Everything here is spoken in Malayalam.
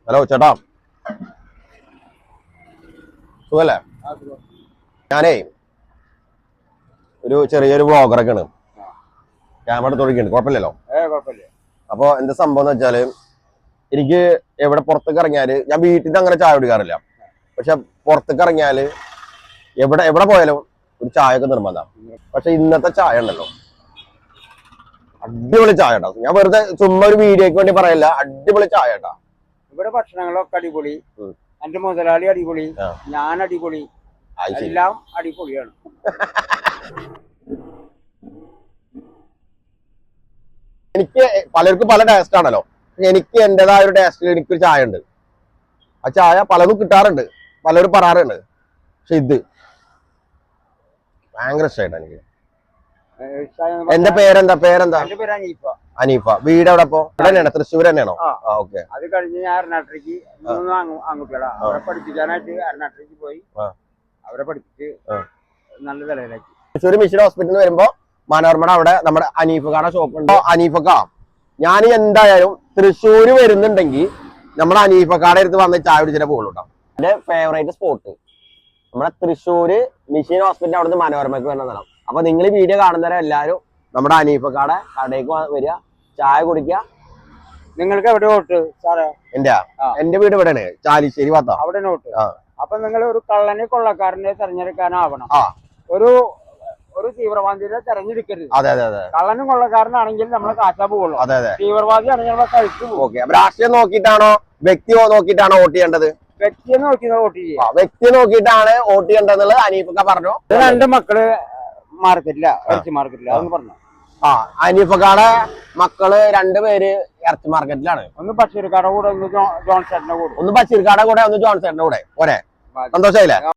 ഹലോ ചേട്ടാ, സുഖല്ലേ? ഞാനേ ഒരു ചെറിയൊരു വ്ളോഗറൊക്കെയാണ്, ക്യാമറ എടുത്തോണ്ടിരിക്കുന്നുണ്ട്. കുഴപ്പമില്ലല്ലോ? അപ്പൊ എന്താ സംഭവം എന്ന് വെച്ചാല്, എനിക്ക് എവിടെ പുറത്തേക്ക് ഇറങ്ങിയാല്, ഞാൻ വീട്ടിൽ നിന്ന് അങ്ങനെ ചായ കുടിക്കാറില്ല, പക്ഷെ പുറത്തേക്ക് ഇറങ്ങിയാല് എവിടെ എവിടെ പോയാലും ഒരു ചായ ഒക്കെ നിർബന്ധം. പക്ഷെ ഇന്നത്തെ ചായ ഉണ്ടല്ലോ, അടിപൊളി ചായ കേട്ടോ. ഞാൻ വെറുതെ ചുമ്മാ ഒരു വീഡിയോക്ക് വേണ്ടി പറയല്ല, അടിപൊളി ചായ കേട്ടാ. ഇവിടെ ഭക്ഷണങ്ങളൊക്കെ അടിപൊളി, എന്റെ മുതലാളി അടിപൊളി, ഞാൻ അടിപൊളി, എല്ലാം അടിപൊളിയാണ്. എനിക്ക് പലർക്കും പല ടേസ്റ്റ് ആണല്ലോ. എനിക്ക് എന്റേതായ ഒരു ടേസ്റ്റിൽ എനിക്കൊരു ചായ ഉണ്ട്. ആ ചായ പലതും കിട്ടാറുണ്ട്, പലരും പറയാറുണ്ട്. പക്ഷെ ഇത് ഭയങ്കര ഇഷ്ടമായിട്ടാ എനിക്ക്. എന്റെ പേരെന്താ? എന്റെ പേര് അനീഫ. അനീഫ. വീട് എവിടെ? ഇപ്പൊ ഇവിടെ തന്നെയാണോ? തൃശ്ശൂർ തന്നെയാണോ? ഓക്കെ. അത് കഴിഞ്ഞ് ഞാൻ എറണാട്ടിലേക്ക് ആൺകുട്ടികളാ അവരെ പഠിപ്പിക്കാനായിട്ട് എറണാട്ടിലേക്ക് പോയി. അവരെ പഠിപ്പിച്ച് നല്ല നിലയിലാക്കി. തൃശ്ശൂർ മിഷൻ ഹോസ്പിറ്റലിൽ വരുമ്പോ മനോരമയുടെ അവിടെ നമ്മുടെ അനീഫക്കാടെ ഷോപ്പ് ഉണ്ട്. അനീഫക്ക, ഞാൻ എന്തായാലും തൃശ്ശൂര് വരുന്നുണ്ടെങ്കിൽ നമ്മുടെ അനീഫക്കാടെ അടുത്ത് വന്ന് ചായ കുടിച്ചിട്ട് പോകുള്ളൂ കേട്ടോ. എന്റെ ഫേവറേറ്റ് സ്പോട്ട് നമ്മുടെ തൃശ്ശൂര് മിഷൻ ഹോസ്പിറ്റലിന്റെ അവിടെ നിന്ന് മനോരമയ്ക്ക് വരുന്ന സ്ഥലം. അപ്പൊ നിങ്ങൾ ഈ വീഡിയോ കാണുന്നവരെ എല്ലാവരും നമ്മുടെ അനീഫക്കാടെ കടയിലേക്ക് വരിക, ചായ കുടിക്കുക. നിങ്ങൾക്ക് എവിടെ വോട്ട് സാറേ? എന്റെ വീട് ഇവിടെയാണ്, ചാലിശ്ശേരി ഭാഗത്താ. അവിടെ നോട്ട്. അപ്പൊ നിങ്ങൾ ഒരു കള്ളനെ കൊള്ളക്കാരനെ തെരഞ്ഞെടുക്കാനാവണം. ഒരു തീവ്രവാദിയെ തെരഞ്ഞെടുക്കരുത്. അതെ അതെ അതെ. കള്ളനും കൊള്ളക്കാരനാണെങ്കിൽ നമ്മളെ കാറ്റാ പോകുള്ളൂ. അതെ അതെ. തീവ്രവാദി ആണെങ്കിൽ നമ്മളെ കഴിച്ചു പോകും. രാഷ്ട്രീയം നോക്കിയിട്ടാണോ വ്യക്തിയോ നോക്കിയിട്ടാണോ വോട്ട് ചെയ്യേണ്ടത്? വ്യക്തിയെ നോക്കി വോട്ട് ചെയ്യുക. വ്യക്തി നോക്കിയിട്ടാണ് വോട്ട് ചെയ്യേണ്ടതെന്നുള്ളത് അനീഫക്ക പറഞ്ഞു. രണ്ട് മക്കള് ഇറച്ചി മാർക്കറ്റില്ല അതൊന്ന് പറഞ്ഞു. അനീഫക്കാടെ മക്കള് രണ്ടുപേര് ഇറച്ചി മാർക്കറ്റിലാണ്. ഒന്ന് ബഷീർക്കാരുടെ കൂടെ, ഒന്ന് ജോൺസേട്ടന്റെ കൂടെ. ഒന്ന് ബഷീർക്കാടെ കൂടെ, ഒന്ന് ജോൺസേട്ടന്റെ കൂടെ. ഒരേ സന്തോഷമായില്ലേ?